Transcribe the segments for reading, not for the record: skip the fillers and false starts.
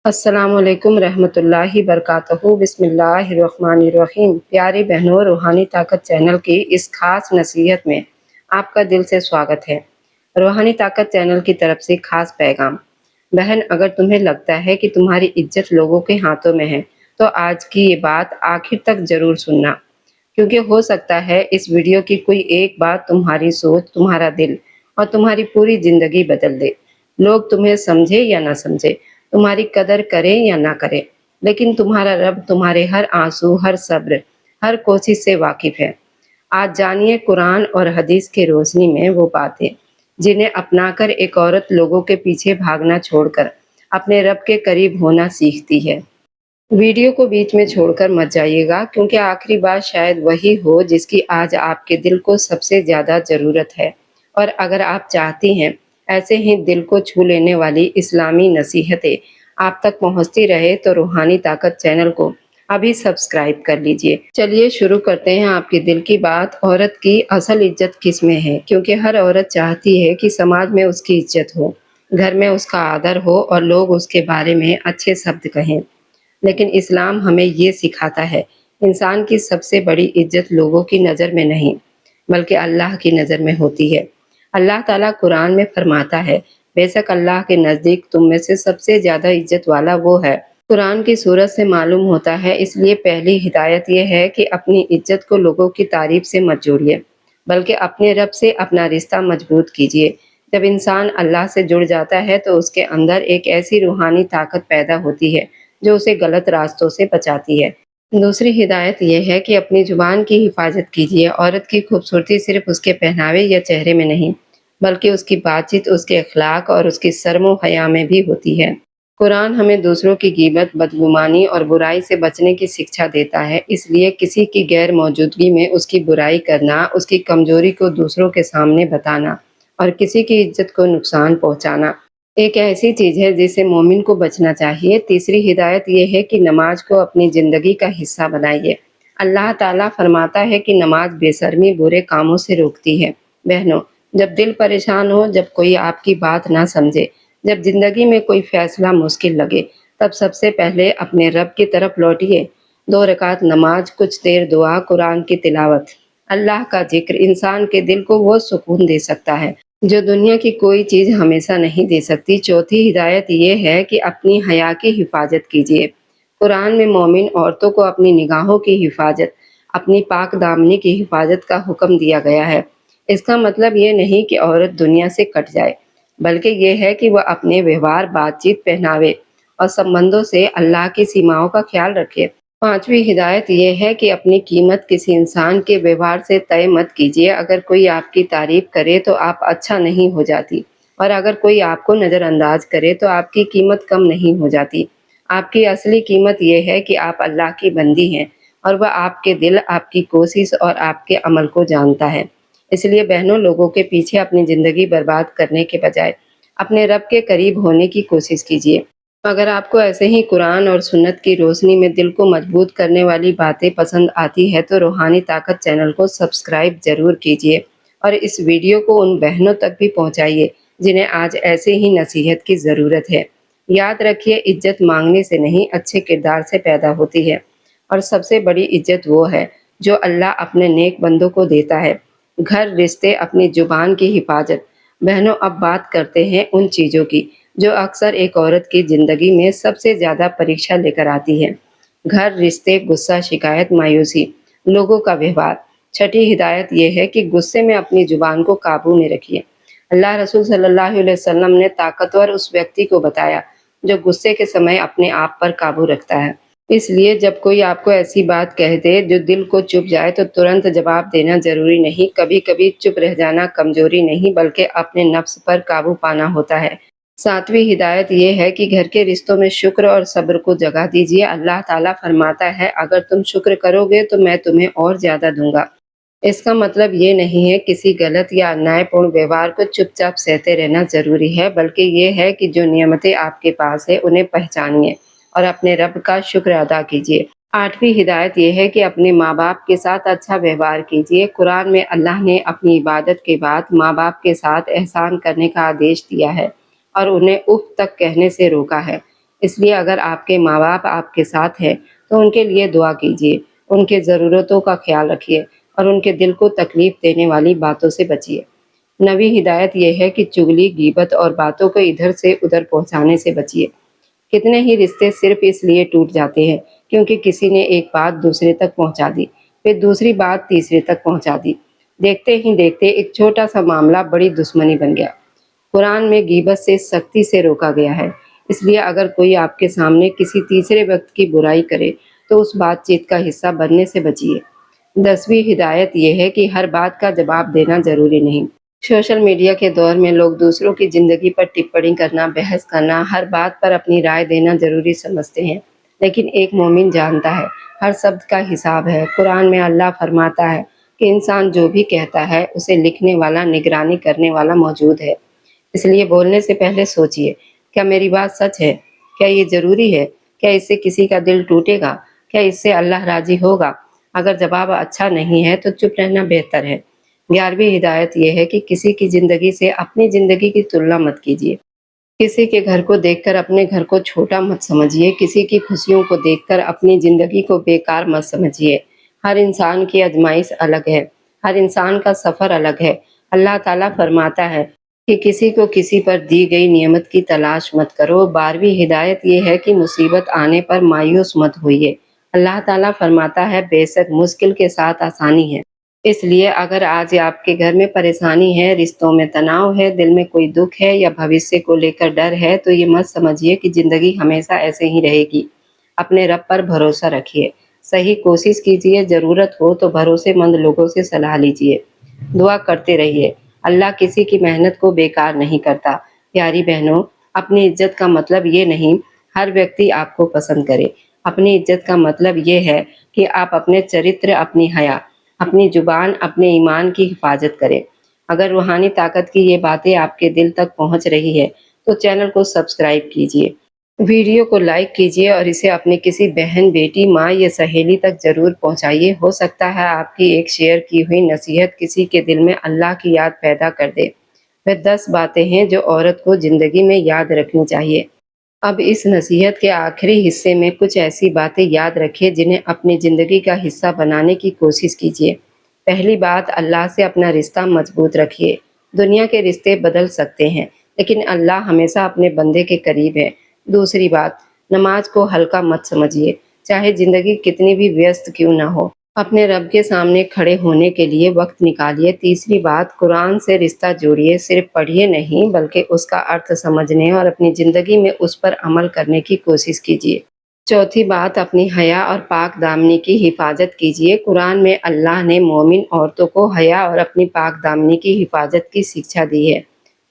अस्सलाम वालेकुम रहमतुल्लाहि बरकातहू बिस्मिल्लाहिर्रहमानिर्रहीम। प्यारी बहनों, रूहानी ताकत चैनल की इस खास नसीहत में आपका दिल से स्वागत है। रूहानी ताकत चैनल की तरफ से खास पैगाम। बहन, अगर तुम्हें लगता है कि तुम्हारी इज्जत लोगों के हाथों में है तो आज की ये बात आखिर तक जरूर सुनना, क्योंकि हो सकता है इस वीडियो की कोई एक बात तुम्हारी सोच, तुम्हारा दिल और तुम्हारी पूरी जिंदगी बदल दे। लोग तुम्हें समझे या ना समझे, तुम्हारी कदर करें या ना करें, लेकिन तुम्हारा रब तुम्हारे हर आंसू, हर सब्र, हर कोशिश से वाकिफ है। आज जानिए कुरान और हदीस की रोशनी में वो बातें जिन्हें अपनाकर एक औरत लोगों के पीछे भागना छोड़कर अपने रब के करीब होना सीखती है। वीडियो को बीच में छोड़कर मत जाइएगा, क्योंकि आखिरी बात शायद वही हो जिसकी आज आपके दिल को सबसे ज्यादा जरूरत है। और अगर आप चाहती हैं ऐसे ही दिल को छू लेने वाली इस्लामी नसीहतें आप तक पहुंचती रहे तो रूहानी ताकत चैनल को अभी सब्सक्राइब कर लीजिए। चलिए शुरू करते हैं आपके दिल की बात। औरत की असल इज्जत किस में है? क्योंकि हर औरत चाहती है कि समाज में उसकी इज्जत हो, घर में उसका आदर हो और लोग उसके बारे में अच्छे शब्द कहें। लेकिन इस्लाम हमें ये सिखाता है, इंसान की सबसे बड़ी इज्जत लोगों की नज़र में नहीं बल्कि अल्लाह की नज़र में होती है। अल्लाह ताला कुरान में फरमाता है, बेशक अल्लाह के नज़दीक तुम में से सबसे ज़्यादा इज्जत वाला वो है। कुरान की सूरत से मालूम होता है, इसलिए पहली हिदायत यह है कि अपनी इज्जत को लोगों की तारीफ से मत जोड़िए, बल्कि अपने रब से अपना रिश्ता मजबूत कीजिए। जब इंसान अल्लाह से जुड़ जाता है तो उसके अंदर एक ऐसी रूहानी ताकत पैदा होती है जो उसे गलत रास्तों से बचाती है। दूसरी हिदायत यह है कि अपनी जुबान की हिफाजत कीजिए। औरत की खूबसूरती सिर्फ उसके पहनावे या चेहरे में नहीं, बल्कि उसकी बातचीत, उसके अखलाक और उसकी शर्म व हया में भी होती है। कुरान हमें दूसरों की गीबत, बदगुमानी और बुराई से बचने की शिक्षा देता है। इसलिए किसी की गैर मौजूदगी में उसकी बुराई करना, उसकी कमजोरी को दूसरों के सामने बताना और किसी की इज्जत को नुकसान पहुंचाना एक ऐसी चीज है जिससे मोमिन को बचना चाहिए। तीसरी हिदायत यह है कि नमाज को अपनी जिंदगी का हिस्सा बनाइए। अल्लाह ताला फरमाता है कि नमाज बेशर्मी, बुरे कामों से रोकती है। बहनों, जब दिल परेशान हो, जब कोई आपकी बात ना समझे, जब जिंदगी में कोई फैसला मुश्किल लगे, तब सबसे पहले अपने रब की तरफ लौटिए। 2 रकात नमाज, कुछ देर दुआ, कुरान की तिलावत, अल्लाह का जिक्र इंसान के दिल को वो सुकून दे सकता है जो दुनिया की कोई चीज हमेशा नहीं दे सकती। चौथी हिदायत ये है कि अपनी हया की हिफाजत कीजिए। कुरान में मोमिन औरतों को अपनी निगाहों की हिफाजत, अपनी पाक दामनी की हिफाजत का हुक्म दिया गया है। इसका मतलब ये नहीं कि औरत दुनिया से कट जाए, बल्कि ये है कि वह अपने व्यवहार, बातचीत, पहनावे और संबंधों से अल्लाह की सीमाओं का ख्याल रखे। पांचवी हिदायत यह है कि अपनी कीमत किसी इंसान के व्यवहार से तय मत कीजिए। अगर कोई आपकी तारीफ करे तो आप अच्छा नहीं हो जाती, और अगर कोई आपको नज़रअंदाज करे तो आपकी कीमत कम नहीं हो जाती। आपकी असली कीमत यह है कि आप अल्लाह की बंदी हैं और वह आपके दिल, आपकी कोशिश और आपके अमल को जानता है। इसलिए बहनों, लोगों के पीछे अपनी ज़िंदगी बर्बाद करने के बजाय अपने रब के करीब होने की कोशिश कीजिए। अगर आपको ऐसे ही कुरान और सुन्नत की रोशनी में दिल को मजबूत करने वाली बातें पसंद आती है तो रूहानी ताकत चैनल को सब्सक्राइब जरूर कीजिए और इस वीडियो को उन बहनों तक भी पहुंचाइए जिन्हें आज ऐसे ही नसीहत की ज़रूरत है। याद रखिए, इज्जत मांगने से नहीं, अच्छे किरदार से पैदा होती है, और सबसे बड़ी इज्जत वो है जो अल्लाह अपने नेक बंदों को देता है। घर, रिश्ते, अपनी जुबान की हिफाजत। बहनों, अब बात करते हैं उन चीज़ों की जो अक्सर एक औरत की जिंदगी में सबसे ज्यादा परीक्षा लेकर आती है। घर, रिश्ते, गुस्सा, शिकायत, मायूसी, लोगों का व्यवहार। छठी हिदायत यह है कि गुस्से में अपनी जुबान को काबू में रखिए। अल्लाह रसूल सल्लल्लाहु अलैहि वसल्लम ने ताकतवर उस व्यक्ति को बताया जो गुस्से के समय अपने आप पर काबू रखता है। इसलिए जब कोई आपको ऐसी बात कह दे जो दिल को चुभ जाए तो तुरंत जवाब देना जरूरी नहीं। कभी कभी चुप रह जाना कमजोरी नहीं, बल्कि अपने नफ्स पर काबू पाना होता है। सातवीं हिदायत यह है कि घर के रिश्तों में शुक्र और सब्र को जगह दीजिए। अल्लाह ताला फरमाता है, अगर तुम शुक्र करोगे तो मैं तुम्हें और ज्यादा दूंगा। इसका मतलब ये नहीं है किसी गलत या अन्यायपूर्ण व्यवहार को चुपचाप सहते रहना जरूरी है, बल्कि ये है कि जो नियमतें आपके पास है उन्हें पहचानिए और अपने रब का शुक्र अदा कीजिए। आठवीं हिदायत यह है कि अपने माँ बाप के साथ अच्छा व्यवहार कीजिए। कुरान में अल्लाह ने अपनी इबादत के बाद माँ बाप के साथ एहसान करने का आदेश दिया है और उन्हें उफ तक कहने से रोका है। اس لیے اگر آپ کے ماں باپ آپ کے ساتھ ہیں تو ان کے لیے دعا کیجیے، ان کے ضرورتوں کا خیال رکھیے اور ان کے دل کو تکلیف دینے والی باتوں سے بچیے۔ نبی ہدایت یہ ہے کہ چگلی، غیبت اور باتوں کو ادھر سے ادھر پہنچانے سے بچیے۔ کتنے ہی رشتے صرف اس لیے ٹوٹ جاتے ہیں کیونکہ کسی نے ایک بات دوسرے تک پہنچا دی، پھر دوسری بات تیسرے تک پہنچا دی۔ دیکھتے ہی دیکھتے ایک چھوٹا سا معاملہ بڑی دشمنی بن گیا۔ قرآن میں غیبت سے سختی سے روکا گیا ہے، اس لیے اگر کوئی آپ کے سامنے کسی تیسرے وقت کی برائی کرے تو اس بات چیت کا حصہ بننے سے بچیے۔ 10ویں ہدایت یہ ہے کہ ہر بات کا جواب دینا ضروری نہیں۔ سوشل میڈیا کے دور میں لوگ دوسروں کی زندگی پر ٹپڑی کرنا، بحث کرنا، ہر بات پر اپنی رائے دینا ضروری سمجھتے ہیں، لیکن ایک مومن جانتا ہے ہر شبد کا حساب ہے۔ قرآن میں اللہ فرماتا ہے کہ انسان جو بھی کہتا ہے اسے لکھنے والا، نگرانی کرنے والا موجود ہے۔ اس لیے بولنے سے پہلے سوچئے، کیا میری بات سچ ہے؟ کیا یہ ضروری ہے؟ کیا اس سے کسی کا دل ٹوٹے گا؟ کیا اس سے اللہ راضی ہوگا؟ اگر جواب اچھا نہیں ہے تو چپ رہنا بہتر ہے۔ 11ویں ہدایت یہ ہے کہ کسی کی زندگی سے اپنی زندگی کی تلنا مت کیجیے۔ کسی کے گھر کو دیکھ کر اپنے گھر کو چھوٹا مت سمجھیے، کسی کی خوشیوں کو دیکھ کر اپنی زندگی کو بیکار مت سمجھیے۔ ہر انسان کی آزمائش الگ ہے، ہر انسان کا سفر الگ ہے۔ اللہ تعالیٰ فرماتا ہے کہ کسی کو کسی پر دی گئی نعمت کی تلاش مت کرو۔ 12ویں ہدایت یہ ہے کہ مصیبت آنے پر مایوس مت ہوئیے۔ اللہ تعالیٰ فرماتا ہے بے شک مشکل کے ساتھ آسانی ہے۔ اس لیے اگر آج آپ کے گھر میں پریشانی ہے، رشتوں میں تناؤ ہے، دل میں کوئی دکھ ہے یا بھوشیہ کو لے کر ڈر ہے تو یہ مت سمجھیے کہ زندگی ہمیشہ ایسے ہی رہے گی۔ اپنے رب پر بھروسہ رکھیے، صحیح کوشش کیجیے، ضرورت ہو تو بھروسے مند لوگوں سے صلاح لیجیے، دعا کرتے رہیے۔ اللہ کسی کی محنت کو بیکار نہیں کرتا۔ پیاری بہنوں، اپنی عزت کا مطلب یہ نہیں ہر ویکتی آپ کو پسند کرے۔ اپنی عزت کا مطلب یہ ہے کہ آپ اپنے چرتر، اپنی حیا، اپنی زبان، اپنے ایمان کی حفاظت کریں۔ اگر روحانی طاقت کی یہ باتیں آپ کے دل تک پہنچ رہی ہے تو چینل کو سبسکرائب کیجیے، ویڈیو کو لائک کیجیے اور اسے اپنے کسی بہن، بیٹی، ماں یا سہیلی تک ضرور پہنچائیے۔ ہو سکتا ہے آپ کی ایک شیئر کی ہوئی نصیحت کسی کے دل میں اللہ کی یاد پیدا کر دے۔ وہ 10 باتیں ہیں جو عورت کو زندگی میں یاد رکھنی چاہیے۔ اب اس نصیحت کے آخری حصے میں کچھ ایسی باتیں یاد رکھیں جنہیں اپنی زندگی کا حصہ بنانے کی کوشش کیجیے۔ پہلی بات، اللہ سے اپنا رشتہ مضبوط رکھیے۔ دنیا کے رشتے بدل سکتے ہیں لیکن اللہ ہمیشہ اپنے بندے کے قریب ہے۔ دوسری بات، نماز کو ہلکا مت سمجھیے، چاہے زندگی کتنی بھی ویست کیوں نہ ہو، اپنے رب کے سامنے کھڑے ہونے کے لیے وقت نکالیے۔ تیسری بات، قرآن سے رشتہ جوڑیے، صرف پڑھیے نہیں بلکہ اس کا ارتھ سمجھنے اور اپنی زندگی میں اس پر عمل کرنے کی کوشش کیجیے۔ چوتھی بات، اپنی حیا اور پاک دامنی کی حفاظت کیجیے۔ قرآن میں اللہ نے مومن عورتوں کو حیا اور اپنی پاک دامنی کی حفاظت کی شکشا دی ہے۔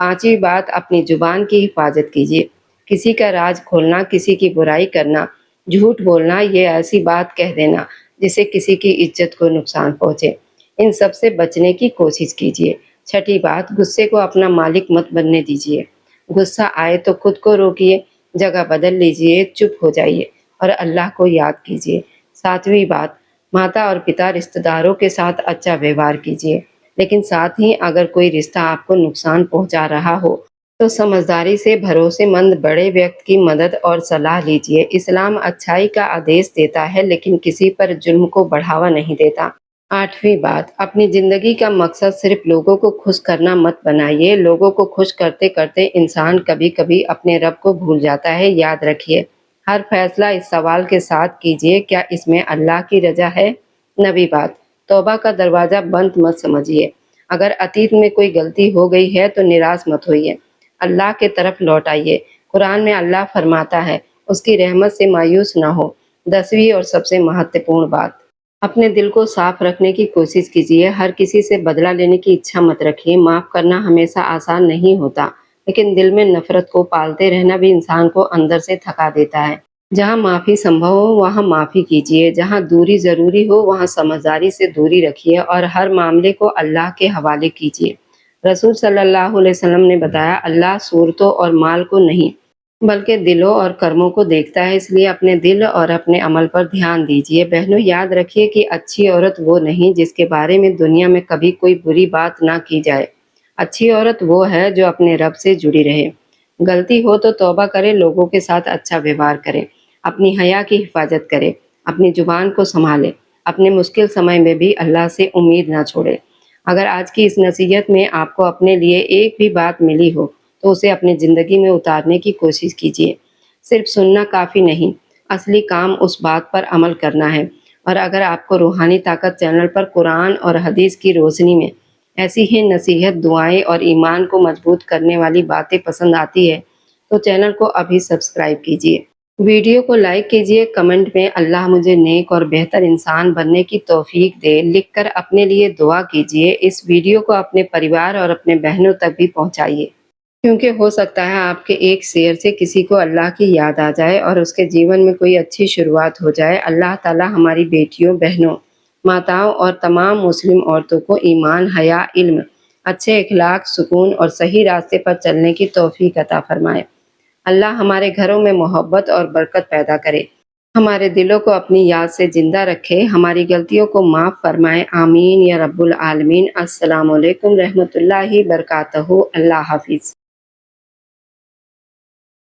پانچویں بات، اپنی زبان کی حفاظت کیجیے۔ کسی کا راز کھولنا، کسی کی برائی کرنا، جھوٹ بولنا، یہ ایسی بات کہہ دینا جس سے کسی کی عزت کو نقصان پہنچے، ان سب سے بچنے کی کوشش کیجیے۔ چھٹی بات، غصے کو اپنا مالک مت بننے دیجیے۔ غصہ آئے تو خود کو روکیے، جگہ بدل لیجیے، چپ ہو جائیے اور اللہ کو یاد کیجیے۔ ساتویں بات، ماتا اور پتا رشتہ داروں کے ساتھ اچھا ویوہار کیجیے، لیکن ساتھ ہی اگر کوئی رشتہ آپ کو نقصان پہنچا رہا ہو تو سمجھداری سے بھروسے مند بڑے ویکتی کی مدد اور صلاح لیجیے۔ اسلام اچھائی کا آدیش دیتا ہے لیکن کسی پر ظلم کو بڑھاوا نہیں دیتا۔ آٹھویں بات، اپنی زندگی کا مقصد صرف لوگوں کو خوش کرنا مت بنائیے۔ لوگوں کو خوش کرتے کرتے انسان کبھی کبھی اپنے رب کو بھول جاتا ہے۔ یاد رکھیے، ہر فیصلہ اس سوال کے ساتھ کیجیے، کیا اس میں اللہ کی رضا ہے؟ نویں بات، توبہ کا دروازہ بند مت سمجھیے۔ اگر اতীت میں کوئی غلطی ہو گئی ہے تو نراش مت ہوئیے، اللہ کے طرف لوٹ آئیے۔ قرآن میں اللہ فرماتا ہے اس کی رحمت سے مایوس نہ ہو۔ 10ویں اور سب سے مہتوپورن بات، اپنے دل کو صاف رکھنے کی کوشش کیجیے۔ ہر کسی سے بدلہ لینے کی اچھا مت رکھیے۔ معاف کرنا ہمیشہ آسان نہیں ہوتا لیکن دل میں نفرت کو پالتے رہنا بھی انسان کو اندر سے تھکا دیتا ہے۔ جہاں معافی سمبھو ہو وہاں معافی کیجیے، جہاں دوری ضروری ہو وہاں سمجھداری سے دوری رکھیے اور ہر معاملے کو اللہ کے حوالے کیجیے۔ رسول صلی اللہ علیہ وسلم نے بتایا، اللہ صورتوں اور مال کو نہیں بلکہ دلوں اور کرموں کو دیکھتا ہے، اس لیے اپنے دل اور اپنے عمل پر دھیان دیجیے۔ بہنوں، یاد رکھیے کہ اچھی عورت وہ نہیں جس کے بارے میں دنیا میں کبھی کوئی بری بات نہ کی جائے۔ اچھی عورت وہ ہے جو اپنے رب سے جڑی رہے، गलती हो तो तौबा करें, लोगों के साथ अच्छा व्यवहार करें, अपनी हया की हिफाजत करें, अपनी जुबान को संभालें, अपने मुश्किल समय में भी अल्लाह से उम्मीद ना छोड़ें। अगर आज की इस नसीहत में आपको अपने लिए एक भी बात मिली हो तो उसे अपनी ज़िंदगी में उतारने की कोशिश कीजिए। सिर्फ सुनना काफ़ी नहीं, असली काम उस बात पर अमल करना है। और अगर आपको रूहानी ताकत चैनल पर कुरान और हदीस की रोशनी में ऐसी ही नसीहत, दुआएं और ईमान को मजबूत करने वाली बातें पसंद आती है तो चैनल को अभी सब्सक्राइब कीजिए। वीडियो को लाइक कीजिए, कमेंट में अल्लाह मुझे नेक और बेहतर इंसान बनने की तौफीक दे लिखकर अपने लिए दुआ कीजिए। इस वीडियो को अपने परिवार और अपने बहनों तक भी पहुंचाइए, क्योंकि हो सकता है आपके एक शेयर से किसी को अल्लाह की याद आ जाए और उसके जीवन में कोई अच्छी शुरुआत हो जाए। अल्लाह ताला हमारी बेटियों, बहनों, माताओं और तमाम मुस्लिम औरतों को ईमान, हया, इल्म, अच्छे इखलाक, सुकून और सही रास्ते पर चलने की तौफीक अता फरमाए। अल्लाह हमारे घरों में मोहब्बत और बरकत पैदा करे, हमारे दिलों को अपनी याद से जिंदा रखे, हमारी गलतियों को माफ़ फरमाए। आमीन या रब्बुल आलमीन। अस्सलामु अलैकुम रहमतुल्लाहि बरकातहू। अल्लाह हाफिज़।